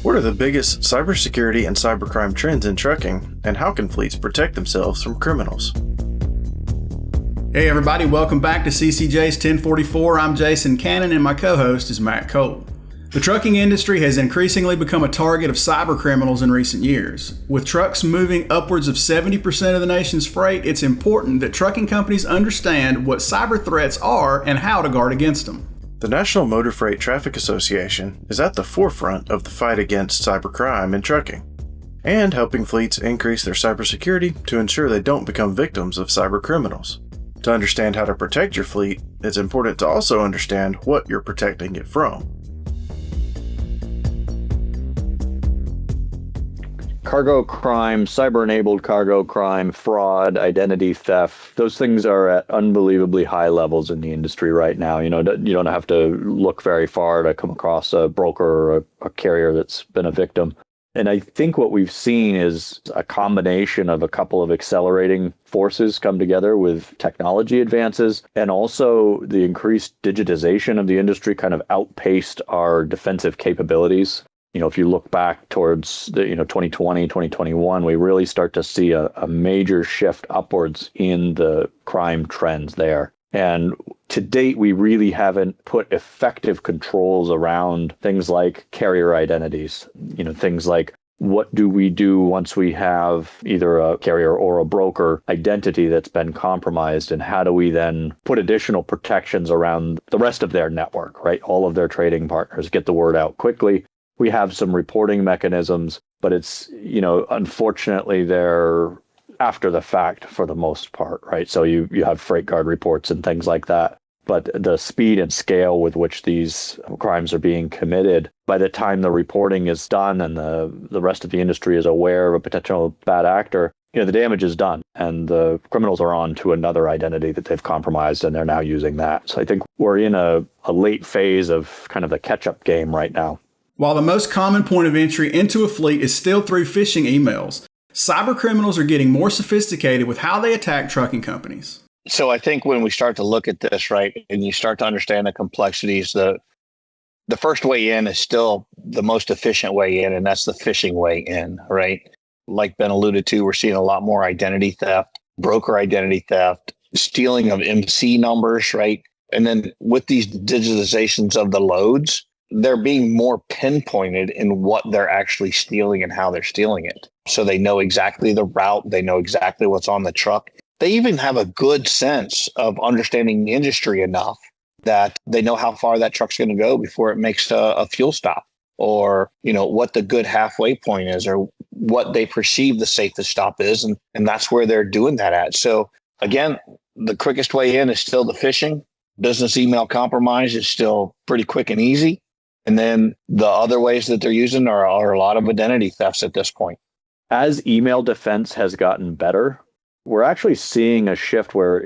What are the biggest cybersecurity and cybercrime trends in trucking, and how can fleets protect themselves from criminals? Hey everybody, welcome back to CCJ's 1044. I'm Jason Cannon and my co-host is Matt Cole. The trucking industry has increasingly become a target of cyber criminals in recent years. With trucks moving upwards of 70% of the nation's freight, it's important that trucking companies understand what cyber threats are and how to guard against them. The National Motor Freight Traffic Association is at the forefront of the fight against cybercrime in trucking, and helping fleets increase their cybersecurity to ensure they don't become victims of cyber criminals. To understand how to protect your fleet, it's important to also understand what you're protecting it from. Cargo crime, cyber-enabled cargo crime, fraud, identity theft, those things are at unbelievably high levels in the industry right now. You don't have to look very far to come across a broker or a carrier that's been a victim. And I think what we've seen is a combination of a couple of accelerating forces come together with technology advances, and also the increased digitization of the industry kind of outpaced our defensive capabilities. If you look back towards the 2020, 2021, we really start to see a major shift upwards in the crime trends there. And to date, we really haven't put effective controls around things like carrier identities, things like what do we do once we have either a carrier or a broker identity that's been compromised, and how do we then put additional protections around the rest of their network, right? All of their trading partners, get the word out quickly. We have some reporting mechanisms, but it's, unfortunately, they're after the fact for the most part, right? So you have freight guard reports and things like that. But the speed and scale with which these crimes are being committed, by the time the reporting is done and the rest of the industry is aware of a potential bad actor, the damage is done and the criminals are on to another identity that they've compromised, and they're now using that. So I think we're in a late phase of kind of the catch-up game right now. While the most common point of entry into a fleet is still through phishing emails, cyber criminals are getting more sophisticated with how they attack trucking companies. So I think when we start to look at this, right, and you start to understand the complexities, the first way in is still the most efficient way in, and that's the phishing way in, right? Like Ben alluded to, we're seeing a lot more identity theft, broker identity theft, stealing of MC numbers, right? And then with these digitizations of the loads, they're being more pinpointed in what they're actually stealing and how they're stealing it. So they know exactly the route. They know exactly what's on the truck. They even have a good sense of understanding the industry enough that they know how far that truck's going to go before it makes a fuel stop, or, what the good halfway point is, or what they perceive the safest stop is. And that's where they're doing that at. So again, the quickest way in is still the phishing. Business email compromise is still pretty quick and easy. And then the other ways that they're using are a lot of identity thefts at this point. As email defense has gotten better, we're actually seeing a shift where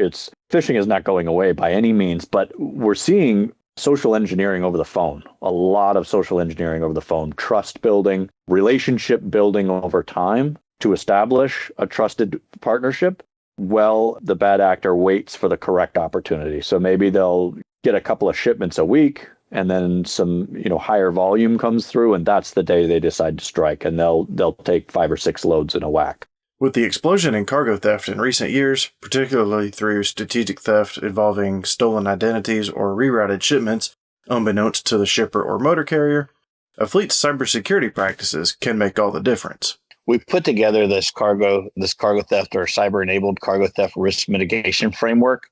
phishing is not going away by any means, but we're seeing social engineering over the phone, a lot of social engineering over the phone, trust building, relationship building over time to establish a trusted partnership. Well, the bad actor waits for the correct opportunity. So maybe they'll get a couple of shipments a week, and then some, higher volume comes through, and that's the day they decide to strike, and they'll take 5 or 6 loads in a whack. With the explosion in cargo theft in recent years, particularly through strategic theft involving stolen identities or rerouted shipments, unbeknownst to the shipper or motor carrier, a fleet's cybersecurity practices can make all the difference. We've put together this cargo theft or cyber-enabled cargo theft risk mitigation framework,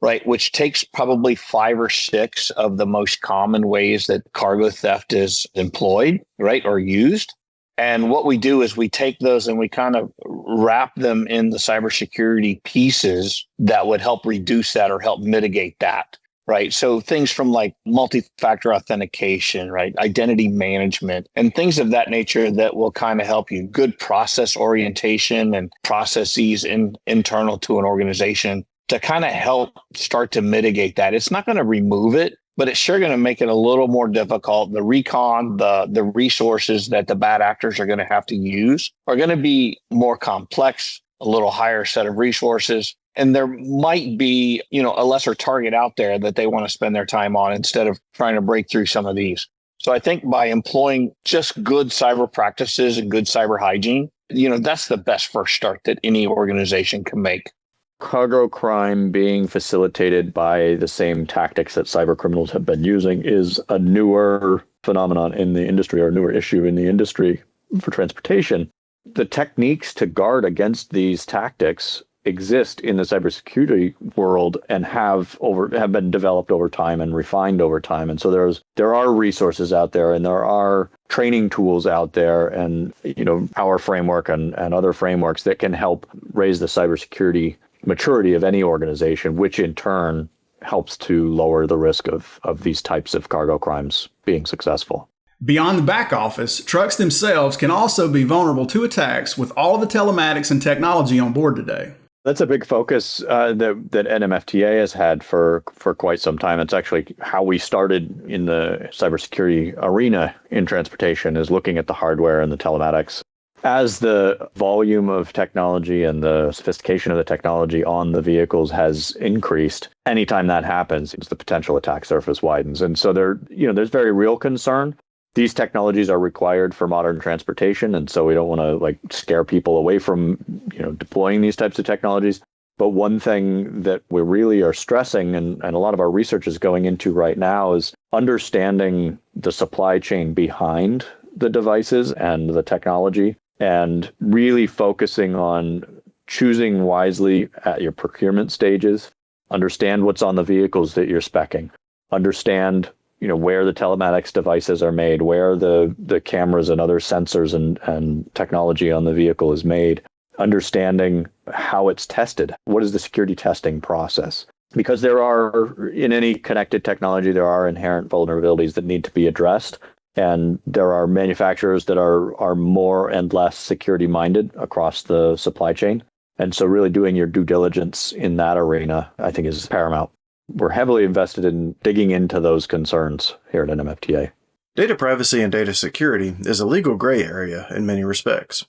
right, which takes probably 5 or 6 of the most common ways that cargo theft is employed, right, or used. And what we do is we take those and we kind of wrap them in the cybersecurity pieces that would help reduce that or help mitigate that, right? So things from like multi-factor authentication, right, identity management, and things of that nature that will kind of help you. Good process orientation and processes internal to an organization to kind of help start to mitigate that. It's not going to remove it, but it's sure going to make it a little more difficult. The recon, the resources that the bad actors are going to have to use are going to be more complex, a little higher set of resources. And there might be, a lesser target out there that they want to spend their time on instead of trying to break through some of these. So I think by employing just good cyber practices and good cyber hygiene, that's the best first start that any organization can make. Cargo crime being facilitated by the same tactics that cyber criminals have been using is a newer phenomenon in the industry, or a newer issue in the industry for transportation. The techniques to guard against these tactics exist in the cybersecurity world and have been developed over time and refined over time. And so there are resources out there, and there are training tools out there, and our framework and other frameworks that can help raise the cybersecurity maturity of any organization, which in turn helps to lower the risk of these types of cargo crimes being successful. Beyond the back office, trucks themselves can also be vulnerable to attacks with all of the telematics and technology on board today. That's a big focus that NMFTA has had for quite some time. It's actually how we started in the cybersecurity arena in transportation, is looking at the hardware and the telematics. As the volume of technology and the sophistication of the technology on the vehicles has increased, anytime that happens, the potential attack surface widens. And so there's very real concern. These technologies are required for modern transportation, and so we don't want to scare people away from deploying these types of technologies. But one thing that we really are stressing, and a lot of our research is going into right now, is understanding the supply chain behind the devices and the technology, and really focusing on choosing wisely at your procurement stages. Understand what's on the vehicles that you're speccing. Understand where the telematics devices are made, where the cameras and other sensors and technology on the vehicle is made, understanding how it's tested. What is the security testing process? Because in any connected technology, there are inherent vulnerabilities that need to be addressed. And there are manufacturers that are more and less security minded across the supply chain. And so really doing your due diligence in that arena, I think, is paramount. We're heavily invested in digging into those concerns here at NMFTA. Data privacy and data security is a legal gray area in many respects.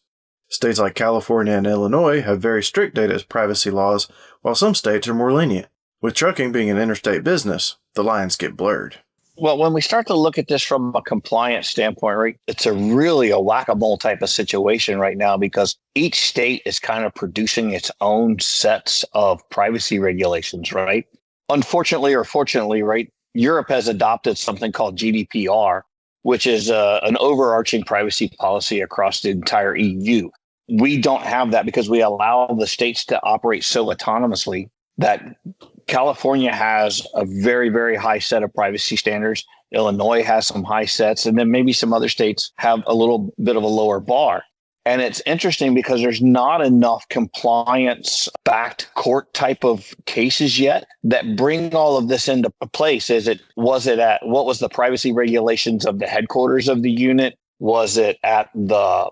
States like California and Illinois have very strict data privacy laws, while some states are more lenient. With trucking being an interstate business, the lines get blurred. Well, when we start to look at this from a compliance standpoint, right, it's really a whack-a-mole type of situation right now, because each state is kind of producing its own sets of privacy regulations, right? Unfortunately or fortunately, right, Europe has adopted something called GDPR, which is an overarching privacy policy across the entire EU. We don't have that because we allow the states to operate so autonomously that California has a very, very high set of privacy standards. Illinois has some high sets, and then maybe some other states have a little bit of a lower bar. And it's interesting because there's not enough compliance-backed court type of cases yet that bring all of this into place. What was the privacy regulations of the headquarters of the unit? Was it at the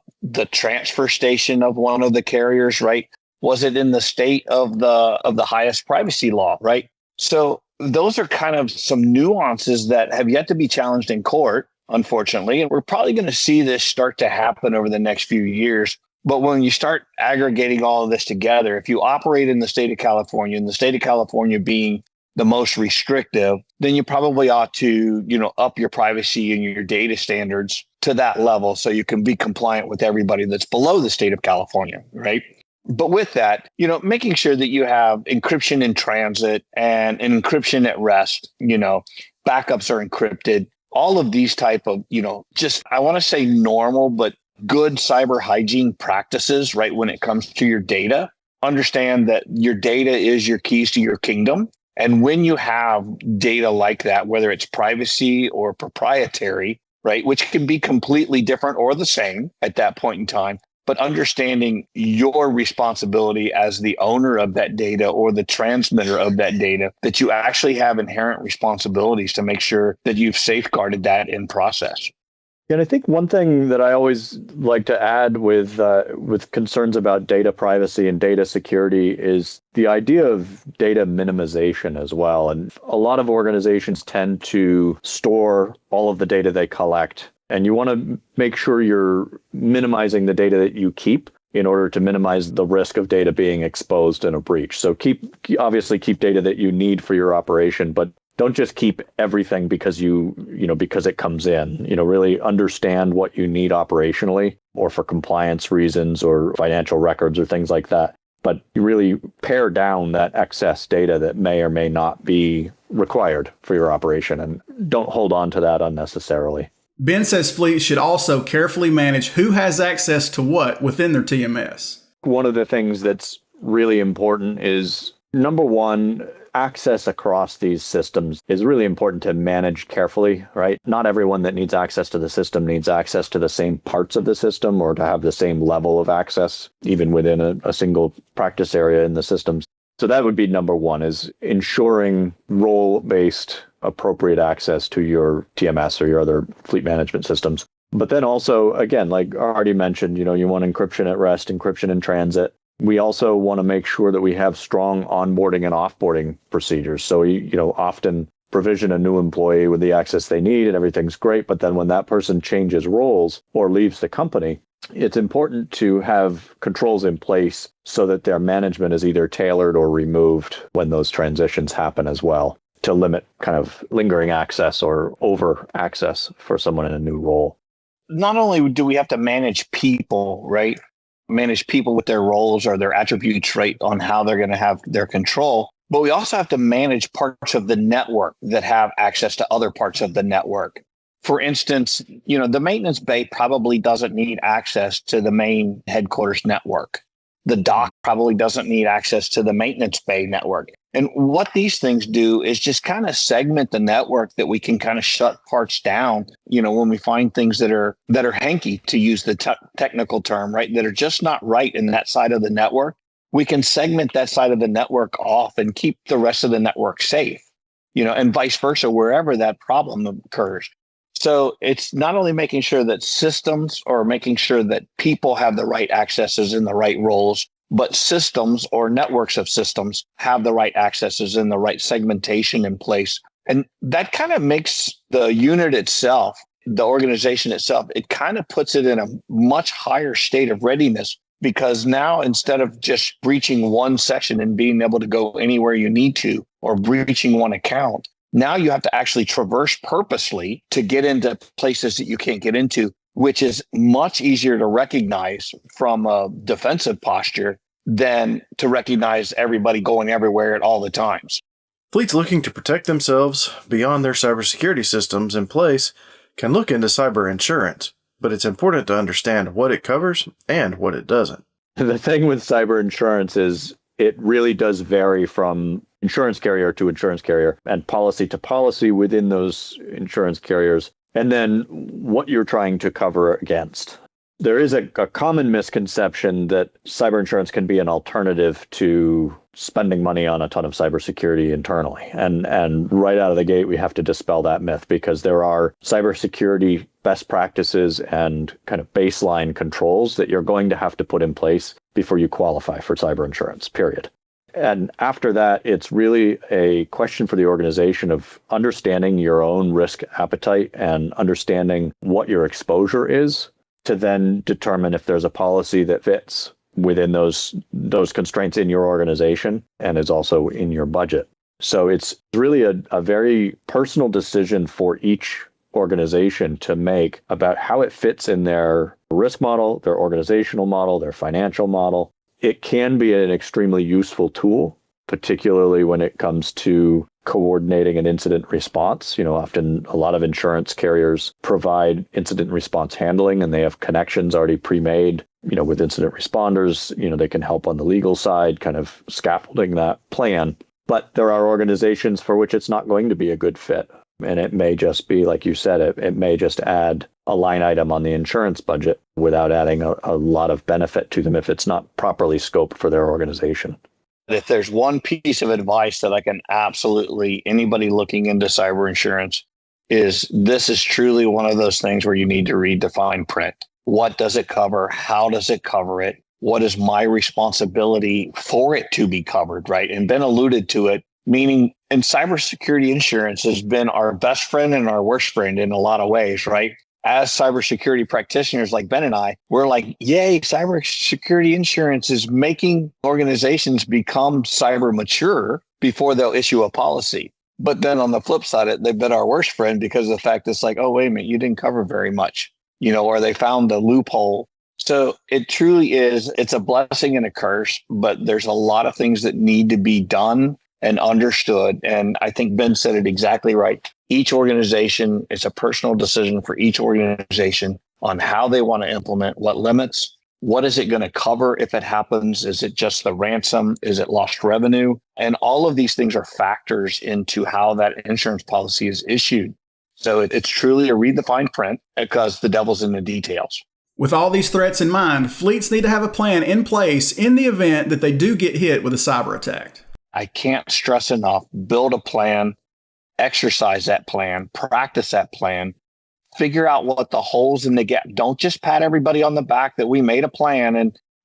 transfer station of one of the carriers, right? Was it in the state of the highest privacy law, right? So those are kind of some nuances that have yet to be challenged in court, unfortunately. And we're probably going to see this start to happen over the next few years. But when you start aggregating all of this together, if you operate in the state of California, and the state of California being the most restrictive, then you probably ought to, up your privacy and your data standards to that level so you can be compliant with everybody that's below the state of California, right? But with that, making sure that you have encryption in transit and encryption at rest, backups are encrypted, all of these type of, I want to say normal, but good cyber hygiene practices, right? When it comes to your data, understand that your data is your keys to your kingdom. And when you have data like that, whether it's privacy or proprietary, right, which can be completely different or the same at that point in time, but understanding your responsibility as the owner of that data or the transmitter of that data, that you actually have inherent responsibilities to make sure that you've safeguarded that in process. And I think one thing that I always like to add with concerns about data privacy and data security is the idea of data minimization as well. And a lot of organizations tend to store all of the data they collect. And you want to make sure you're minimizing the data that you keep in order to minimize the risk of data being exposed in a breach. So obviously keep data that you need for your operation, but Don't just keep everything because because it comes in. Really understand what you need operationally or for compliance reasons or financial records or things like that. But you really pare down that excess data that may or may not be required for your operation, and don't hold on to that unnecessarily. Ben says fleets should also carefully manage who has access to what within their TMS. One of the things that's really important is, number one, access across these systems is really important to manage carefully, right? Not everyone that needs access to the system needs access to the same parts of the system or to have the same level of access, even within a single practice area in the systems. So that would be number one, is ensuring role-based appropriate access to your TMS or your other fleet management systems. But then also, again, like I already mentioned, you want encryption at rest, encryption in transit. We also want to make sure that we have strong onboarding and offboarding procedures. So, often provision a new employee with the access they need and everything's great. But then when that person changes roles or leaves the company, it's important to have controls in place so that their management is either tailored or removed when those transitions happen as well, to limit kind of lingering access or over access for someone in a new role. Not only do we have to manage people, right? Manage people with their roles or their attributes, right, on how they're going to have their control, but we also have to manage parts of the network that have access to other parts of the network. For instance, the maintenance bay probably doesn't need access to the main headquarters network. The dock probably doesn't need access to the maintenance bay network. And what these things do is just kind of segment the network, that we can kind of shut parts down, when we find things that are hanky, to use the technical term, right, that are just not right in that side of the network. We can segment that side of the network off and keep the rest of the network safe, and vice versa, wherever that problem occurs. So it's not only making sure that systems, or making sure that people have the right accesses in the right roles, but systems or networks of systems have the right accesses and the right segmentation in place. And that kind of makes the unit itself, the organization itself, it kind of puts it in a much higher state of readiness, because now, instead of just breaching one section and being able to go anywhere you need to, or breaching one account, now you have to actually traverse purposely to get into places that you can't get into, which is much easier to recognize from a defensive posture than to recognize everybody going everywhere at all the times. Fleets looking to protect themselves beyond their cybersecurity systems in place can look into cyber insurance, but it's important to understand what it covers and what it doesn't. The thing with cyber insurance is it really does vary from insurance carrier to insurance carrier and policy to policy within those insurance carriers, and then what you're trying to cover against. There is a common misconception that cyber insurance can be an alternative to spending money on a ton of cybersecurity internally. And right out of the gate, we have to dispel that myth, because there are cybersecurity best practices and kind of baseline controls that you're going to have to put in place before you qualify for cyber insurance, period. And after that, it's really a question for the organization of understanding your own risk appetite and understanding what your exposure is, to then determine if there's a policy that fits within those constraints in your organization and is also in your budget. So it's really a very personal decision for each organization to make about how it fits in their risk model, their organizational model, their financial model. It can be an extremely useful tool, particularly when it comes to coordinating an incident response. Often a lot of insurance carriers provide incident response handling, and they have connections already pre-made, with incident responders. They can help on the legal side, kind of scaffolding that plan. But there are organizations for which it's not going to be a good fit. And it may just be, like you said, it may just add a line item on the insurance budget without adding a lot of benefit to them if it's not properly scoped for their organization. If there's one piece of advice that I can absolutely, anybody looking into cyber insurance, is this is truly one of those things where you need to read the fine print. What does it cover? How does it cover it? What is my responsibility for it to be covered, right? And Ben alluded to it, meaning in cybersecurity insurance has been our best friend and our worst friend in a lot of ways, right? As cybersecurity practitioners like Ben and I, we're like, yay, cybersecurity insurance is making organizations become cyber mature before they'll issue a policy. But then on the flip side, they've been our worst friend because of the fact it's like, oh, wait a minute, you didn't cover very much, or they found a loophole. So it truly is, it's a blessing and a curse, but there's a lot of things that need to be done and understood. And I think Ben said it exactly right. Each organization, it's a personal decision for each organization on how they want to implement, what limits, what is it going to cover if it happens? Is it just the ransom? Is it lost revenue? And all of these things are factors into how that insurance policy is issued. So it's truly a read the fine print because the devil's in the details. With all these threats in mind, fleets need to have a plan in place in the event that they do get hit with a cyber attack. I can't stress enough, build a plan, exercise that plan, practice that plan, figure out what the holes in the gap. Don't just pat everybody on the back that we made a plan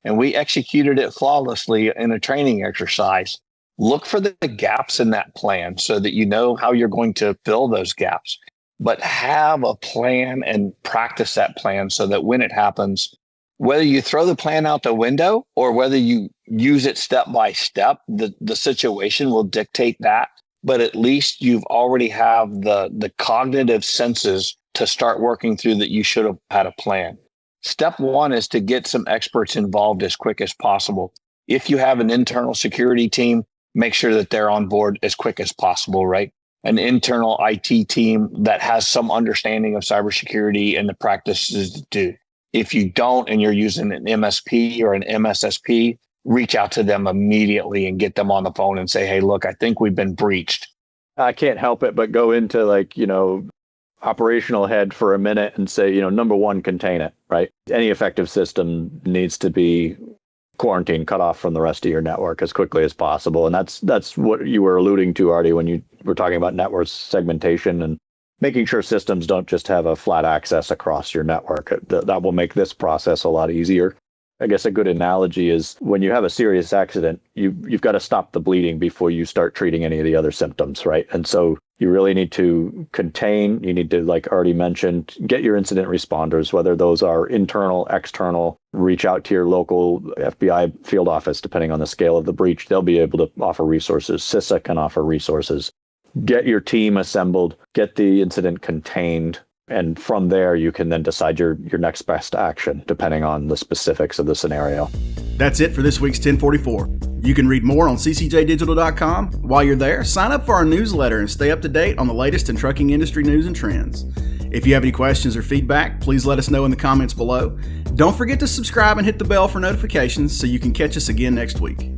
and we executed it flawlessly in a training exercise. Look for the gaps in that plan so that you know how you're going to fill those gaps. But have a plan and practice that plan so that when it happens, whether you throw the plan out the window or whether you use it step by step, the situation will dictate that. But at least you've already have the cognitive senses to start working through that you should have had a plan. Step one is to get some experts involved as quick as possible. If you have an internal security team, make sure that they're on board as quick as possible, right? An internal IT team that has some understanding of cybersecurity and the practices to do. If you don't and you're using an MSP or an MSSP, reach out to them immediately and get them on the phone and say, hey, look, I think we've been breached. I can't help it but go into operational head for a minute and say, number one, contain it, right? Any effective system needs to be quarantine, cut off from the rest of your network as quickly as possible. And that's what you were alluding to, Artie, when you were talking about network segmentation and making sure systems don't just have a flat access across your network. That will make this process a lot easier. I guess a good analogy is when you have a serious accident, you've got to stop the bleeding before you start treating any of the other symptoms, right? And so you really need to contain, you need to, like Artie mentioned, get your incident responders, whether those are internal, external, reach out to your local FBI field office, depending on the scale of the breach. They'll be able to offer resources. CISA can offer resources. Get your team assembled, get the incident contained, and from there, you can then decide your next best action, depending on the specifics of the scenario. That's it for this week's 1044. You can read more on ccjdigital.com. While you're there, sign up for our newsletter and stay up to date on the latest in trucking industry news and trends. If you have any questions or feedback, please let us know in the comments below. Don't forget to subscribe and hit the bell for notifications so you can catch us again next week.